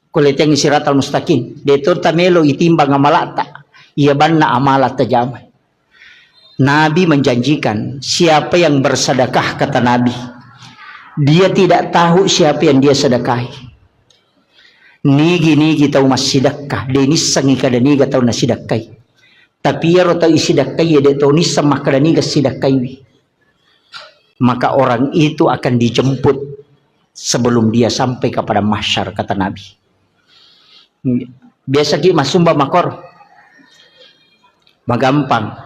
kuleteng sirat al-mustaqim detor tamelo itimbang amalata ia banna amalat tajamai Nabi menjanjikan siapa yang bersedekah kata Nabi dia tidak tahu siapa yang dia sedekahi nigi tahu mas sedekah deni sangi kada niga tahu nasidakai tapi ya rota isidakai ya tahu ni sama kada niga sidakai maka orang itu akan dijemput sebelum dia sampai kepada mahsyar kata Nabi. Biasa ki masumba makor magampang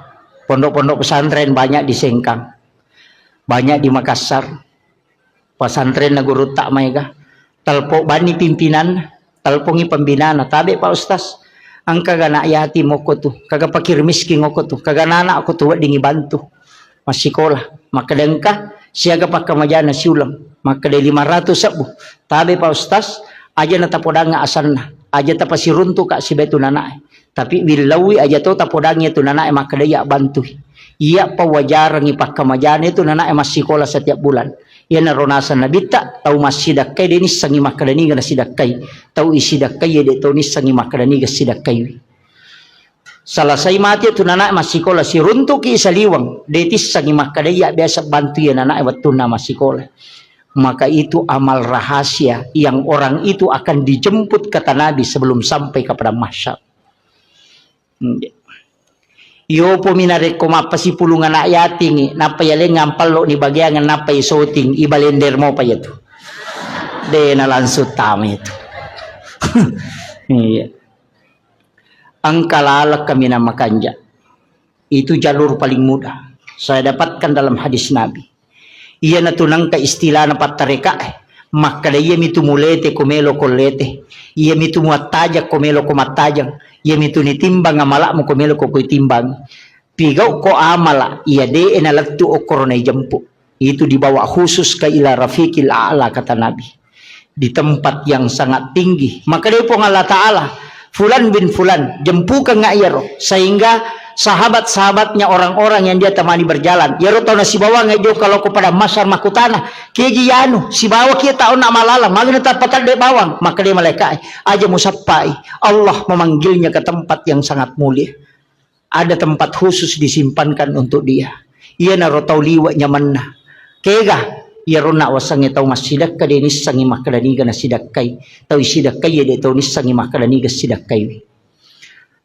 pondok-pondok pesantren banyak di Sengkang banyak di Makassar pesantren na guru tak maiga talpo bani pimpinan talpongi pembinaan tabe Pak Ustaz angka gana yati moko tu kaga pakir miskin ngoko tu kaga nana aku tu dingi bantu masih sekolah maka dengkah siaga pakamajana siulam maka de 500 sabu tabe Pak Ustaz aja na tapodanga asanna aja tapasiruntu kak si betu nanae tapi bilawi aja to tapodangnya tu nanae maka daya bantu Iya pawajaran ipakamajan itu nana masih sekolah setiap bulan. Ia naronasan nabita tahu masih dakai denis sangi makadani gana sidakai tahu isi dakai ya de tahu nis sangi makadani gana sidakai. Salah saya mati itu nana masih sekolah si runtuk ki saliwang detis sangi makadani ya biasa bantu ya nana waktu nama sekolah. Maka itu amal rahasia yang orang itu akan dijemput kata Nabi sebelum sampai kepada mahsyar. Yo po minarek ko mapasi pulungan na yating napa yale ngampal lo ni bagyangan napa isoting ibalender mo pa yato. De na lansut tama ito. Iya. Ang kalalak kami na makanja. Itu jalur paling mudah. Saya dapatkan dalam hadis Nabi. Iya na tunang ka istila na patareka maka iya mitumulete kumelo kolete. Iya mitumuatajak kumelo kumatajang. Ia mitu nitimbang amala mo kumelo ko timbang. Pigaw ko amala iya de enalagtu o koronay jampu. Itu dibawa khusus ke ila rafiqil a'la kata Nabi. Di tempat yang sangat tinggi. Maka dia pun Allah Ta'ala. Fulan bin Fulan. Jempukan nga iyaro. Sehingga sahabat-sahabatnya orang-orang yang dia temani berjalan. Yaro tau na si bawa nga iyo kalau kepada masyar makutana. Kaya giyano. Si bawa kia tao na malala. Magana tapatal de bawang. Maka dia malaikat. Aja musapai. Allah memanggilnya ke tempat yang sangat mulia. Ada tempat khusus disimpankan untuk dia. Ia naro tau liwa nyaman na. Kega. Yaro na wasang tau masidak ka denis sangi makadaniga na sidakay. Tau isidakay ya de tau nis sangi makadaniga sidakay.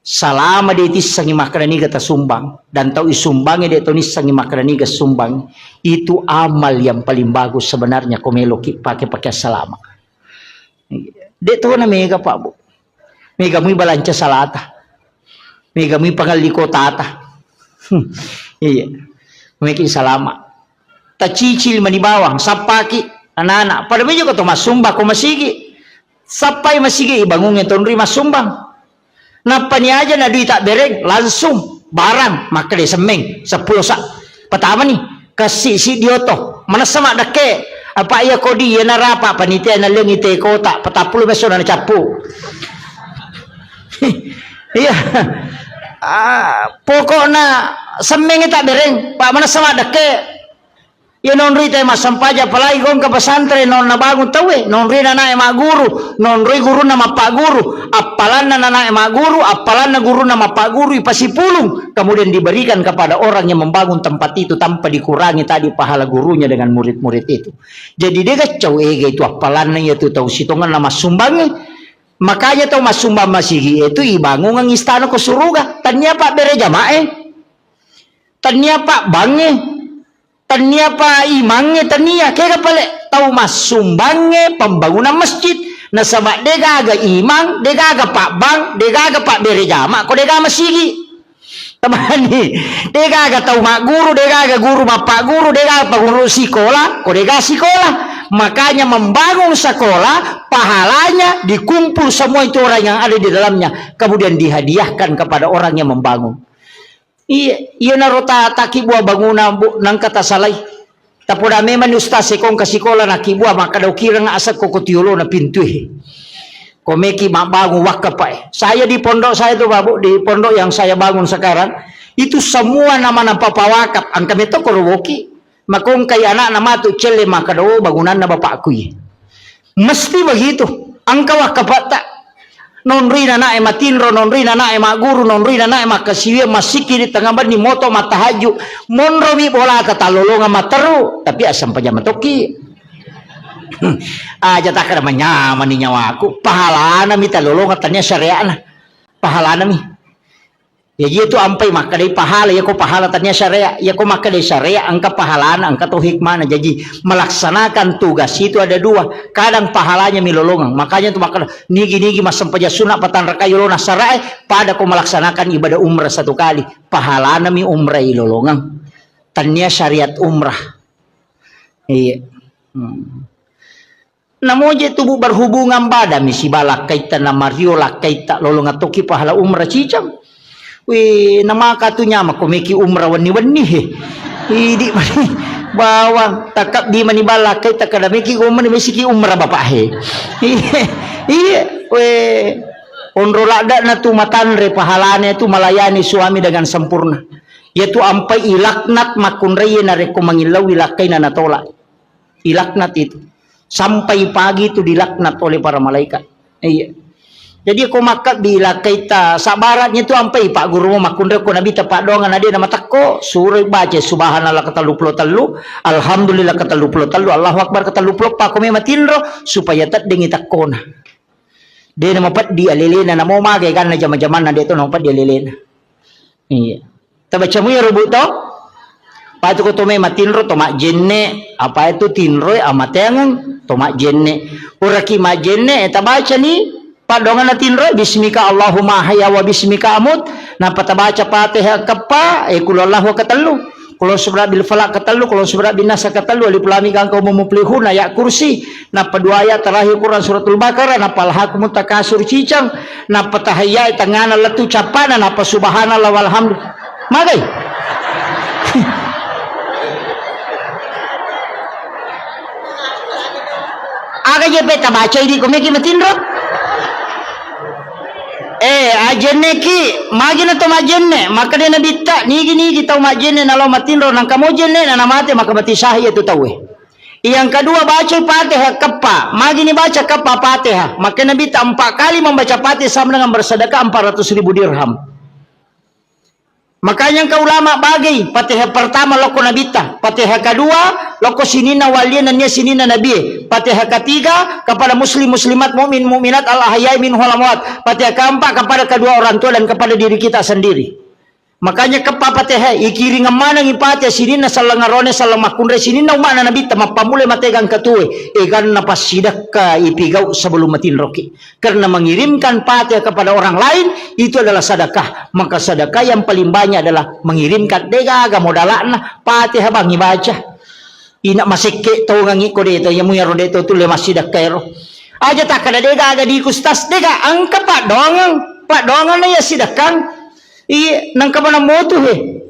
Salama detis sangi makadaniga ta sumbang. Dan tau isumbangnya de tau nis sangi makadaniga sumbang. Itu amal yang paling bagus sebenarnya. Kumelo pakai salama. Dito na mega pa po. Mega mo balansya salata. Mega mo pangaliko tata. Iya. Mega salama. Tacicil manibawang sapaki anana. Pada medyo ko to masumba ko masigi. Sapay masigi ibangung ito rin masumbang. Napaniaja na di tak bereng langsung barang makade semeng 10 sa patama ni kasi si dioto manasama dake apa iya kodi ya narapa panitia na lengi te kota patapulu beso na capu. Iya. Pokoknya semeng tak bereng pak manasama dake. Ya non ri tayo masampaja palagi kong kapasantren non nabangun tawe non ri na nae maguru non ri guru na mapaguru apalan na nae maguru apalan na guru na mapaguru ipasipulung kemudian diberikan kepada orang yang membangun tempat itu tanpa dikurangi tadi pahala gurunya dengan murid-murid itu. Jadi dia kacau itu apalan na itu tahu sitongan nama sumbangnya. Makanya tahu mas sumbang masigi itu ibangun ang istana ko suruga tanya pak bere jamae tanya pak bange tania pa imangnya tania kaya pala tau mas sumbangnya pembangunan masjid na sama dega aga imang dega aga pak bang dega aga pak berejama ko dega masigi tamani dega aga tau mak guru dega aga guru bapak guru dega aga guru sekolah ko dega sekolah makanya membangun sekolah pahalanya dikumpul semua itu orang yang ada di dalamnya kemudian dihadiahkan kepada orang yang membangun. Iya narota taki buah bangunan nang kata salay. Tapoda memang ustaz sekong kasikola nakibua maka daw kirang asa ko kutiulo na pintu Komeki bangun wakaf pak. Saya di pondok saya itu babu di pondok yang saya bangun sekarang itu semua nama papawakaf ang kami to korowoki. Makong kay anak nama tu cele maka daw bangunan na bapakku Mesti begitu. Ang kawakaf tak non rina na matinro non rina na maguru non rina na makasiwi masiki di tengah ban ni moto matahaju monro mi bola katalolongan materu tapi asam paja matoki aja tak ada nyaman ni nyawaku pahala na mi talolongan tanya syariah na pahala na mi ya gitu ampai maka dari pahala ya ko pahala tanya syariah ya ko maka dari syariah angka pahala na angka to hikmah na jadi melaksanakan tugas itu ada dua kadang pahalanya milolongan makanya tu maka nigi masam paja sunat patan rakayulona syariah pada ko melaksanakan ibadah umrah satu kali pahala na mi umrah ilolongan tanya syariat umrah iya namoje tubuh berhubungan pada misi balak kaitan na Mario lak kaita lolongan toki pahala umrah cicam. Wih, nama katunya mah komiki umrah wani-wani Idi mani bawang takap di mani balak kai takada miki umrah mesiki umrah bapak he. Iya, weh onro lada na tu matanre pahalanya itu melayani suami dengan sempurna. Yaitu ampai ilaknat makunraya na reko mangilaw ilakay na natolak. Ilaknat itu. Sampai pagi itu dilaknat oleh para malaikat. Iya. Jadi aku makat bilakay ta. Sa baratnya itu ampai pak guru mo makundra ko nabi tapak doangan na na matako. Surah baca subhanallah katalupulo talu. Alhamdulillah katalupulo talu. Allahu akbar katalupulo pa kumi matinro. Supaya tat dengi takko na. Dia na mapat di alilina na mo magay kan na jaman-jaman na dito na mapat di alilina. Iya. Tabaca mo yung rubuto? Pato ko tumay matinro tomak jenne. Apa itu tinro amatengan tomak jenne. Uraki ma jenne tabaca ni padongan na tinro bismika Allahumma haya wa bismika amut. Na patabaca Fatihah kapa kulallahu katalu. Kulo subra bil falak katalu, kulo subra bin nas katalu, alif lam mim kau mumuflihun ayat kursi. Na padua ayat terakhir Quran suratul Baqarah, na palhakum takasur cicang, na patahaya tangana latu capana, na subhanallah walhamdulillah. Magay. Aga je beta baca ini ko meki matinro. Ajenne ki magina to majenne maka de nabita nigi tau majenne nalo matinro nang kamo jenne na namate maka mati sahi itu tawe. Yang kedua baca Fatihah kapa, magini baca kapa Fatihah, maka nabita 4 kali membaca Fatihah sama dengan bersedekah 400.000 dirham. Makanya kau ulama bagi Fatihah pertama loko nabita, Fatihah kedua loko sinina walian dan sinina nabi, Fatihah ketiga kepada muslim muslimat mukmin mukminat al ahyai min hulamwat, Fatihah keempat kepada kedua orang tua dan kepada diri kita sendiri. Makanya kepa Fatihah ikiri ngamana ngipatya sinina salangarone salamakunre sinina umana nabita mapamule mategang katue egan napas sidaka ipigau sebelum matin roki. Karena mengirimkan Fatihah kepada orang lain itu adalah sedekah. Maka sedekah yang paling banyak adalah mengirimkan dega modalana Fatihah bang ibaca. Ina masike tau ngangi ko dito yang muyaro dito tule masidakero. Aja tak kada dega aga di kustas dega angka pak dongang na ya sidakang. Iya, nang kamana motu he.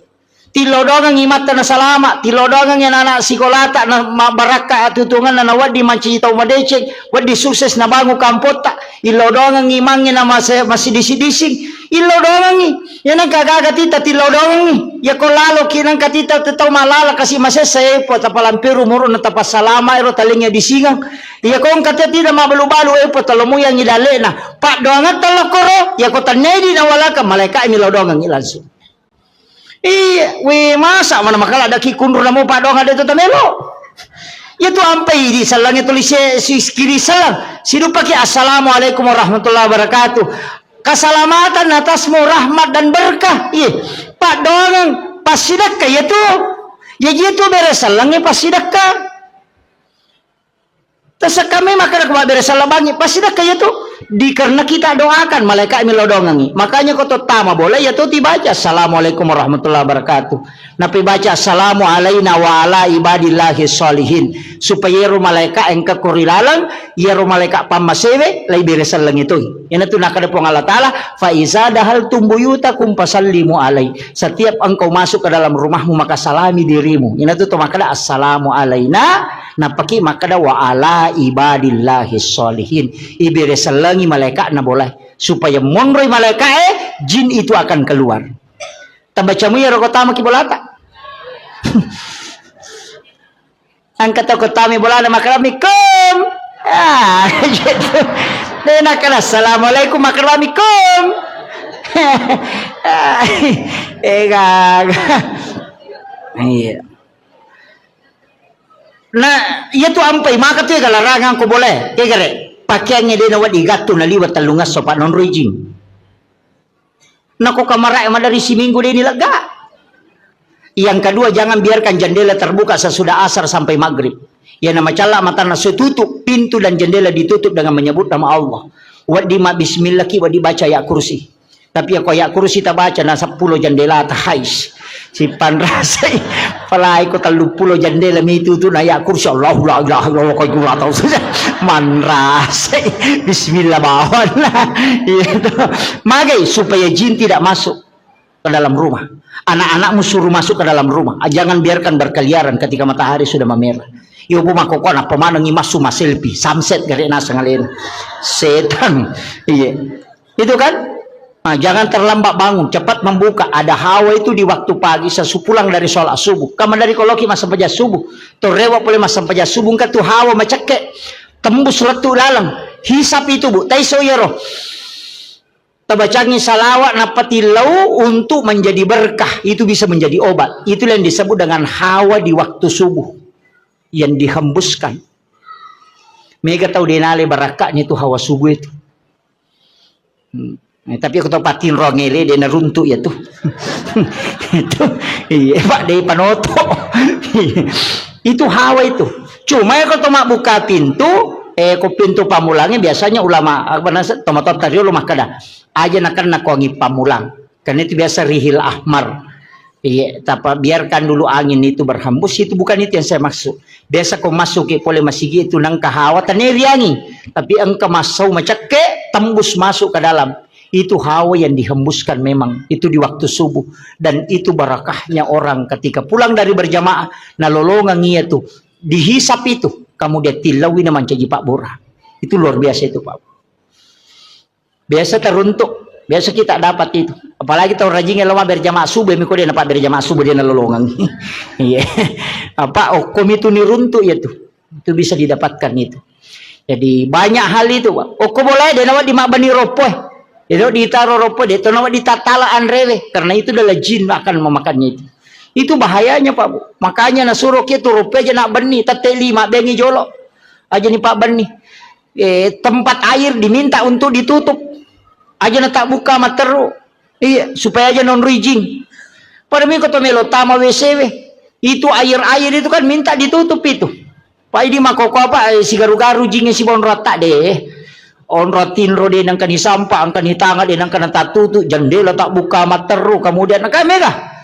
Tilodongang imata na salama, tilodongang yan anak sikolata na mabaraka atutungan na nawad di mancitau madecek, wad di sukses na bango kampota. Ilodongang imangnya na masidisi-dising. Ilodongang yan ang kagagatita tilodongang ya ko lalo kinang katita tetaw malala kasi masesay po tapalampiru muro na tapasalama ero talingnya disingang. Ya ko ang katita na mabalu-balu po talumuyang ilale na pak doangat talokoro ya ko tanedi na wala ka malaika ilodongang ilansu. Iya, we masa mana makala ada kikundur na mo pa doangat dito tamelo. Itu ampai di salangnya tulis si kiri salang. Sino pakai assalamualaikum warahmatullahi wabarakatuh. Keselamatan atasmu rahmat dan berkah. Iya, pak doangang pasidakka ya tu. Ya gitu beres salangnya pasidakka. Tasa kami maka nak beres salabangi pasidakka ya tu. Karena kita doakan malaikat milodongangi. Makanya kau tama boleh ya tu dibaca assalamualaikum warahmatullahi wabarakatuh. Napi baca assalamu alaina wa ala ibadillahi sholihin. Supaya ru malaikat engka kurilalang ya ru malaikat pamasewe lai beresan lang itu. Yan itu nakada po ng Allah Ta'ala fa iza dahal tumbuyutakum pasallimu alai. Setiap engkau masuk ke dalam rumahmu maka salami dirimu. Yan itu makada assalamu alaina napaki makada wa ala ibadillahi sholihin. Iberesan langi malaikat na boleh supaya monroy malaikat jin itu akan keluar. Tambacamu ya rokotama kibolata. Angkat kotami bolana makramikum. Gitu. Dena kana assalamualaikum makramikum. Iya. Nah, itu ampai maka tu larangan ko boleh. Kegere. Pakaiannya dia nawat digatu na liwat talungas sopan non rujing. Nako kamarai dari si minggu dia nilaga. Yang kedua jangan biarkan jendela terbuka sesudah asar sampai maghrib. Ya nama cala mata nasu tutup pintu dan jendela ditutup dengan menyebut nama Allah. Wadi ma bismillah ki wadi baca ya kursi. Tapi aku ya kursi tak baca na 10 jendela tahais. Si panrasai palai ko 30 jendela mi tutu na ya kursi Allah la ilaha illallah ko gula tahu saja. Manrasai bismillah bawon lah. Itu. Magai supaya jin tidak masuk ke dalam rumah. Anak-anakmu suruh masuk ke dalam rumah. Jangan biarkan berkeliaran ketika matahari sudah memerah. Yo bumakokon apa mana ngimasu selfie, samset gare na sangalin. Setan. Iya. Itu kan? Jangan terlambat bangun, cepat membuka. Ada hawa itu di waktu pagi, sesupulang dari sholat subuh. Kamu dari koloki masa sampaja subuh. Torewa boleh masa sampaja subuh, kan tu hawa macake. Tembus letu dalam. Hisap itu bu, taiso yero. Tabacangi salawat napati lau untuk menjadi berkah. Itu bisa menjadi obat. Itulah yang disebut dengan hawa di waktu subuh. Yang dihembuskan. Mega tahu denale barakahnya itu hawa subuh itu. Tapi aku tahu patin rongele dia neruntuk ya tuh. Itu iya Pak dari panoto. Itu hawa itu. Cuma ya kalau mak buka pintu, ko pintu pamulangnya biasanya ulama tomato tadi ulama kada. Aja nak wangi pamulang. Karena itu biasa rihil ahmar. Iya, tapi biarkan dulu angin itu berhembus, itu bukan itu yang saya maksud. Biasa kau masuk ke boleh masih itu nang hawa taneriangi. Tapi engkau masuk macake tembus masuk ke dalam. Itu hawa yang dihembuskan memang. Itu di waktu subuh. Dan itu barakahnya orang ketika pulang dari berjamaah. Nalolongan ia tuh. Dihisap itu. Kamu dia tilawi naman caji Pak Bora. Itu luar biasa itu Pak. Biasa teruntuk. Biasa kita dapat itu. Apalagi tahu rajinnya lama berjamaah subuh. Miko dia dapat berjamaah subuh dia nalolongan. Iya. Apa itu niruntuk ya tuh. Itu bisa didapatkan itu. Jadi banyak hal itu Pak. Boleh dia nawat di makbani ropoh. Itu ditaruh ropo dia itu nama ditatalaan rewe karena itu adalah jin akan memakannya itu. Itu bahayanya Pak Bu. Makanya nasuruh kita ropo aja nak beni tateli mak bengi jolo. Aja nih Pak beni. Tempat air diminta untuk ditutup. Aja nak tak buka materu. Iya, supaya aja non rijing. Pada minggu to melo tama WCW. Itu air-air itu kan minta ditutup itu. Pak ini makoko apa si garu-garu jingnya si bon rata deh. On rotin rode nang kani sampah ang kani tanga din ang kanang tatutu jendela tak buka materu kemudian ang kamera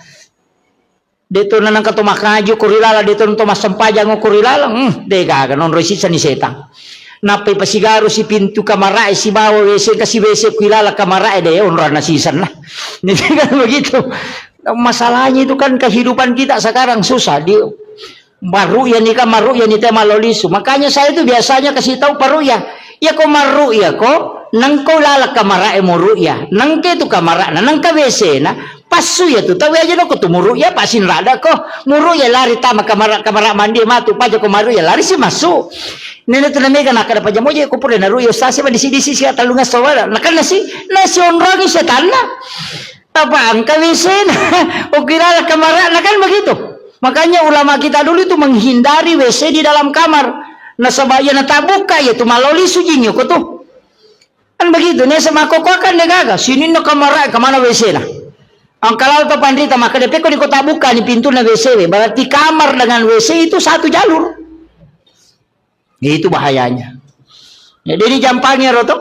dito na nang katumak ngaju kurilala dito nang tumas sampajang kurilala dega ganon resisa ni setang napay pasigaro si pintu kamara si bawa WC kasi WC kuilala kamara de onra na sisan na hindi kan begitu. Masalahnya itu kan kehidupan kita sekarang susah di maruya ni ka maruya ni tema lolisu. Makanya saya itu biasanya kasih tahu paruya ya ko maruya ko nang ko lala kamara mo ruya nang ke tu kamara na nang kabese na pasu ya tu tawi aja no ko tumuru ya pasin rada ko muru ya lari tama kamara mandi matu paja ko maru ya lari si masu nene tu na mega nakada paja moja ko pure na ruya stasi ba disi siya talunga sawala nakan nasi onrangi setan na apa ang kabese na o kilala kamara nakan begitu. Makanya ulama kita dulu itu menghindari WC di dalam kamar. Nasabaya na tabuka ya tu maloli sujinyo ko tuh kan begitu nih sama koko kan negaga sini no kamera kemana WC lah ang kalau to pandita maka depe ko di kota buka ni pintu na WC berarti kamar dengan WC itu satu jalur itu bahayanya ya dari jampangnya roto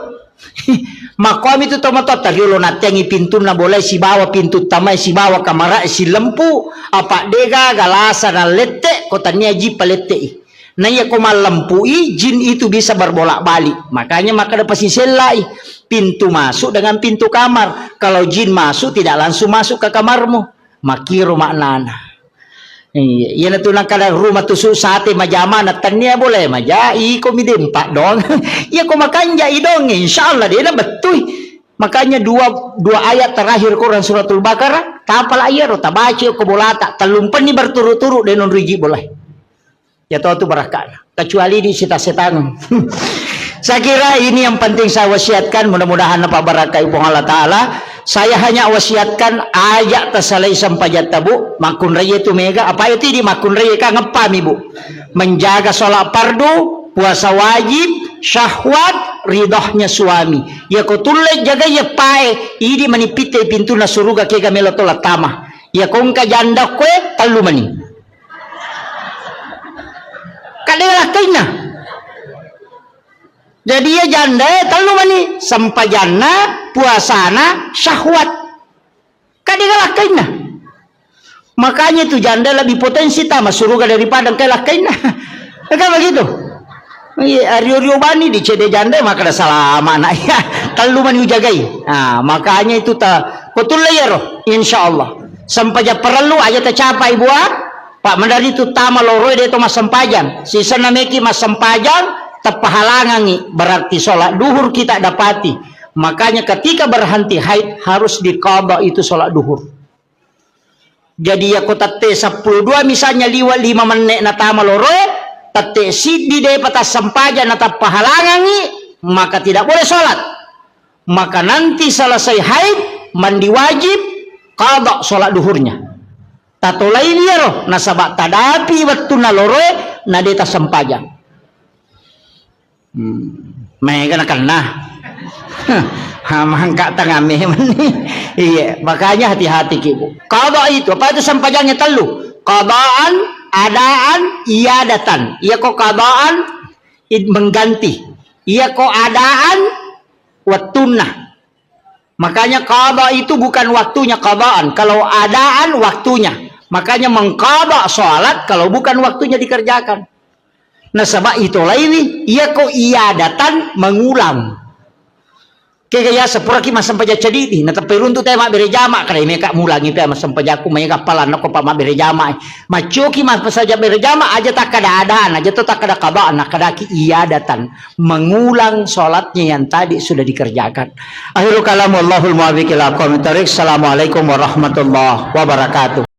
makom itu tomato tariulo natengi pintu na boleh si bawa pintu tamai si bawa kamera si lempu apa dega galasa na lete kotanya jipa lete nah ya koma lempui jin itu bisa berbolak-balik. Makanya maka ada pasiselai pintu masuk dengan pintu kamar. Kalau jin masuk tidak langsung masuk ke kamarmu. Makiro maknana. Iya tu nak kada rumah tusuk sate majama nak tania boleh maja iko midempak dong. Ya ko makanja idong insyaallah dia na betul. Makanya dua ayat terakhir Quran suratul Baqarah tapal ayat rota baca ko bolata talumpan ni berturut-turut denon riji boleh. Ya tahu itu barakah. Kecuali di setan. Saya kira ini yang penting saya wasiatkan. Mudah-mudahan apa barakah ibu Allah Ta'ala. Saya hanya wasiatkan ayat tersalai sampai jatabu. Makun raya itu mega. Apa itu di makun raya kan ngepam ibu. Menjaga sholat fardu. Puasa wajib. Syahwat. Ridahnya suami. Ya kau tulek jaga ya pae. Ini menipite pintu na suruga kega melotola tamah. Ya kau ngka janda kue talu mani. Kadang kena. Jadi ya janda talu mani sampajana puasana syahwat. Kadang kena. Makanya itu janda lebih potensi tamas surga daripada kelak kena. Kan begitu. Rio bani di cede janda maka ada salah mana ya. Talu mani ujagai. Nah, makanya itu ta betul ya roh insyaallah. Sampai perlu aja tercapai buat Pak Mandari itu tama loroi dia itu mas sempajang. Sisa nameki mas sempajang tepahalangan berarti sholat duhur kita dapati. Makanya ketika berhenti haid harus diqadha itu sholat duhur. Jadi ya ko tate 12 misalnya liwa 5 menit na tama loro, tate siddi de patas sampaja na pahalangangi, maka tidak boleh sholat. Maka nanti selesai haid mandi wajib qadha sholat duhurnya. Tatolai dia roh nasabak tadapi waktu na loro na deta sampaja. Mereka nak kena. Mangkak tengah iya, makanya hati-hati ibu. Qadha itu apa itu sampajangnya telu? Qadaan, adaan, iadatan. Iya kok qadaan mengganti. Iya kok adaan waktuna. Makanya qadha itu bukan waktunya qadaan, kalau adaan waktunya. Makanya mengqadha salat kalau bukan waktunya dikerjakan. Nah sebab itulah ini iya kok iadatan mengulang. Kaya sepura ki masam paja cadidi na tapirun tu tayo mabere jama kare me ka mulangi tayo masam paja ku may kapalan ko pa mabere jama macho ki mas pasaja bere jama aja tak kada adaan aja to tak kada qadaan kada ki iadatan mengulang salatnya yang tadi sudah dikerjakan. Akhirul kalam wallahul muwaffiq ila aqwamit thoriq. Assalamualaikum warahmatullahi wabarakatuh.